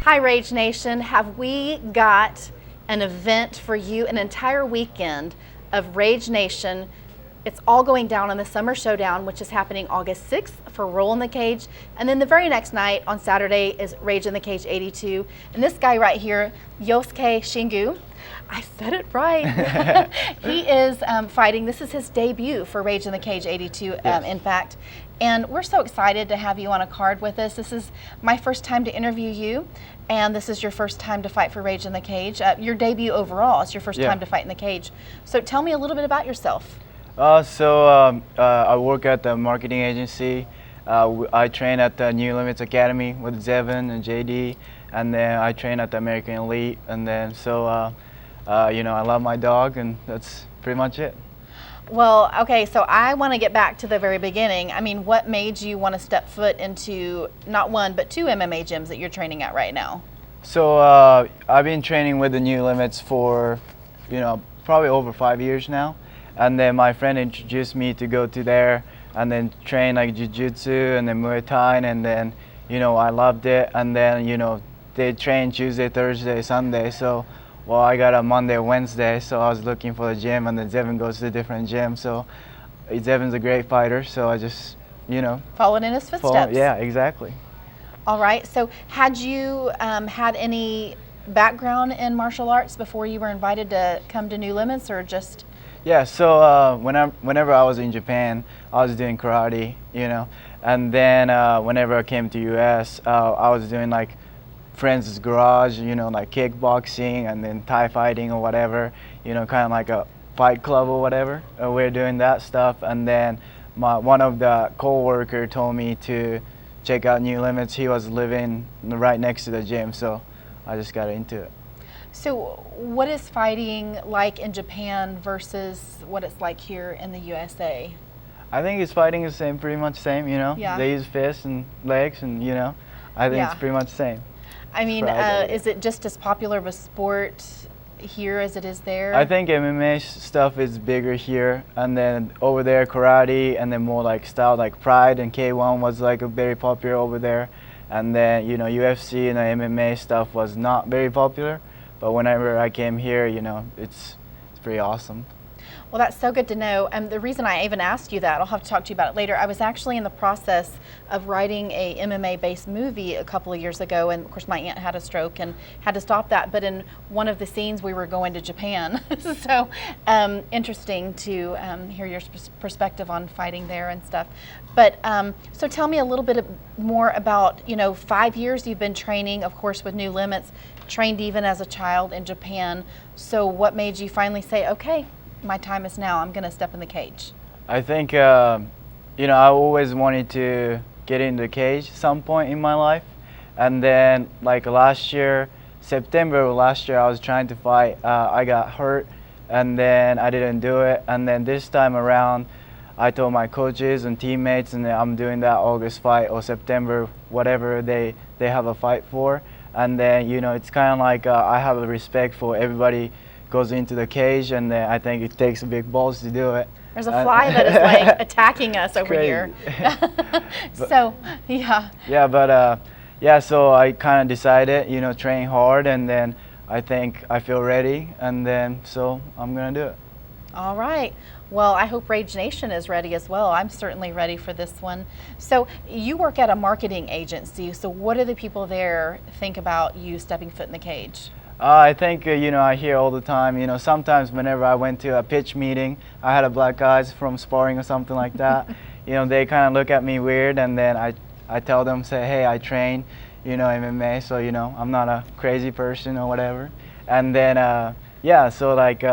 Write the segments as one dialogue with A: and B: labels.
A: Hi, Rage Nation. Have we got an event for you, an entire weekend of Rage Nation? It's all going down on the Summer Showdown, which is happening August 6th for Roll in the Cage. And then the very next night on Saturday is Rage in the Cage 82. And this guy right here, Yosuke Shingu, I said it right. He is fighting. This is his debut for Rage in the Cage 82,
B: Yes.
A: in fact. And we're so excited to have you on a card with us. This is my first time to interview you, and this is your first time to fight for Rage in the Cage. Your debut overall, it's your first
B: Yeah.
A: time to fight in the cage. So tell me a little bit about yourself.
B: I work at the marketing agency. I train at the New Limits Academy with Zevin and JD, and then I train at the American Elite. And then I love my dog, and that's pretty much it.
A: Well, okay, so I want to get back to the very beginning. I mean, what made you want to step foot into not one, but two MMA gyms that you're training at right now?
B: So I've been training with the New Limits for, probably over 5 years now. And then my friend introduced me to go to there and then train like jiu-jitsu and then Muay Thai, and then, I loved it. And then, they train Tuesday, Thursday, Sunday. So, well, I got a Monday, Wednesday, so I was looking for the gym, and then Zevin goes to a different gym. So Zevin's a great fighter, so I just,
A: Following in his footsteps.
B: Yeah, exactly.
A: All right, so had you had any background in martial arts before you were invited to come to New Limits, or just?
B: Yeah, so whenever I was in Japan, I was doing karate, and then whenever I came to US, I was doing like friends' garage, like kickboxing and then Thai fighting or whatever, kind of like a fight club or whatever. We're doing that stuff, and then one of the co-worker told me to check out New Limits. He was living right next to the gym, so I just got into it.
A: So what is fighting like in Japan versus what it's like here in the USA?
B: I think it's fighting the same, pretty much same,
A: Yeah.
B: They use fists and legs, and I think
A: Yeah.
B: it's pretty much the same.
A: I mean,
B: Friday.
A: is it just as popular of a sport here as it is there?
B: I think MMA stuff is bigger here, and then over there karate, and then more like style like Pride and K1 was like very popular over there, and then UFC and the MMA stuff was not very popular. But whenever I came here, it's pretty awesome.
A: Well, that's so good to know. And the reason I even asked you that, I'll have to talk to you about it later. I was actually in the process of writing a MMA-based movie a couple of years ago, and of course my aunt had a stroke and had to stop that. But in one of the scenes, we were going to Japan. So interesting to hear your perspective on fighting there and stuff. But so tell me a little bit more about, 5 years you've been training, of course, with New Limits, trained even as a child in Japan. So what made you finally say, okay, my time is now, I'm going to step in the cage?
B: I think, I always wanted to get in the cage some point in my life. And then like last year, September of last year, I was trying to fight. I got hurt, and then I didn't do it. And then this time around, I told my coaches and teammates, and I'm doing that August fight or September, whatever they have a fight for. And then, it's kind of like I have a respect for everybody goes into the cage, and then I think it takes big balls to do it.
A: There's a fly that is like attacking us over
B: crazy.
A: here. So, yeah.
B: Yeah, but so I kind of decided, train hard, and then I think I feel ready, and then so I'm gonna do it.
A: All right. Well, I hope Rage Nation is ready as well. I'm certainly ready for this one. So you work at a marketing agency. So what do the people there think about you stepping foot in the cage?
B: I think, I hear all the time, sometimes whenever I went to a pitch meeting, I had a black guys from sparring or something like that, they kind of look at me weird, and then I tell them, say, hey, I train, MMA, so, I'm not a crazy person or whatever. And then, so like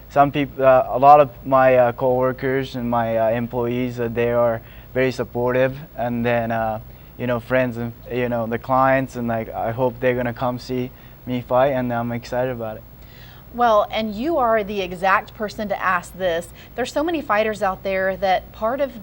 B: some people, a lot of my co-workers and my employees, they are very supportive, and then, friends and, the clients, and like, I hope they're going to come see me fight, and I'm excited about it.
A: Well, and you are the exact person to ask this. There's so many fighters out there that part of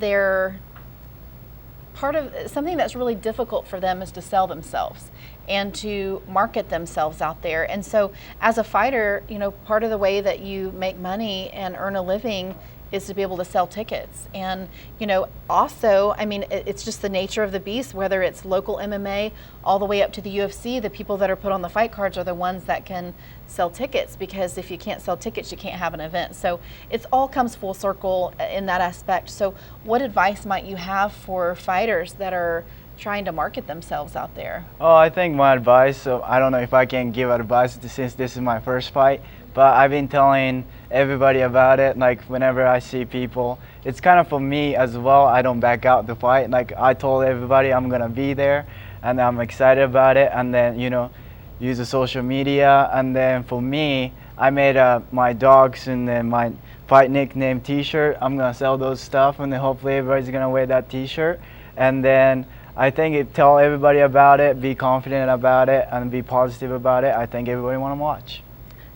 A: something that's really difficult for them is to sell themselves and to market themselves out there. And so as a fighter, part of the way that you make money and earn a living is to be able to sell tickets. And, you know, also, I mean, it's just the nature of the beast, whether it's local MMA all the way up to the UFC, the people that are put on the fight cards are the ones that can sell tickets, because if you can't sell tickets, you can't have an event. So it's all comes full circle in that aspect. So what advice might you have for fighters that are trying to market themselves out there?
B: Oh, I think my advice, so I don't know if I can give advice since this is my first fight, but I've been telling everybody about it. Like whenever I see people, it's kind of for me as well. I don't back out the fight. Like I told everybody I'm gonna be there, and I'm excited about it. And then, you know, use the social media. And then for me, I made my dogs and then my fight nickname T-shirt. I'm gonna sell those stuff, and then hopefully everybody's gonna wear that T-shirt. And then I think tell everybody about it, be confident about it, and be positive about it. I think everybody want to watch.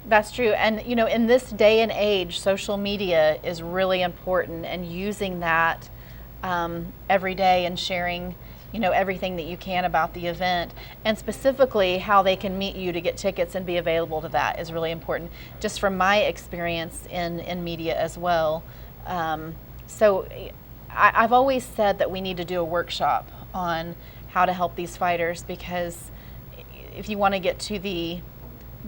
A: That's true. And, you know, in this day and age, social media is really important, and using that every day and sharing, you know, everything that you can about the event, and specifically how they can meet you to get tickets and be available to that is really important, just from my experience in media as well. So I've always said that we need to do a workshop on how to help these fighters, because if you want to get to the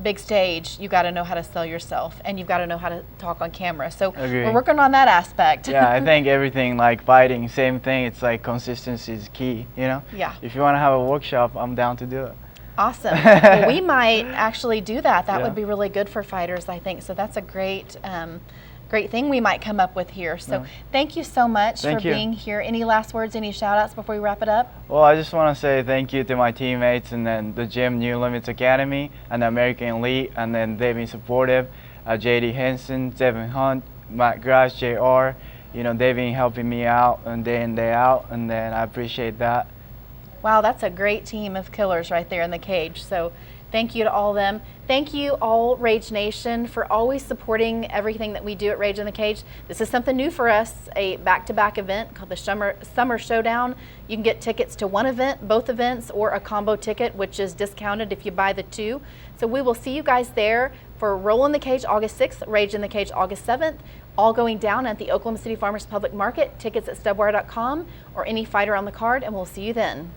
A: big stage, you got to know how to sell yourself, and you've got to know how to talk on camera. So we're working on that aspect.
B: Yeah, I think everything like fighting, same thing. It's like consistency is key, you know?
A: Yeah.
B: If you want to have a workshop, I'm down to do it.
A: Awesome. Well, we might actually do that. That
B: Yeah.
A: would be really good for fighters, I think. So that's a great great thing we might come up with here. So thank you so much for being here. Any last words, any shout outs before we wrap it up?
B: Well, I just want to say thank you to my teammates, and then the gym New Limits Academy and the American Elite, and then they've been supportive. JD Henson, Devin Hunt, Matt Grass, JR, you know, they've been helping me out and day in, day out, and then I appreciate that.
A: Wow, that's a great team of killers right there in the cage. So thank you to all of them. Thank you all, Rage Nation, for always supporting everything that we do at Rage in the Cage. This is something new for us, a back-to-back event called the Summer Showdown. You can get tickets to one event, both events, or a combo ticket, which is discounted if you buy the two. So we will see you guys there for Roll in the Cage August 6th, Rage in the Cage August 7th, all going down at the Oklahoma City Farmers Public Market. Tickets at stubwire.com or any fighter on the card, and we'll see you then.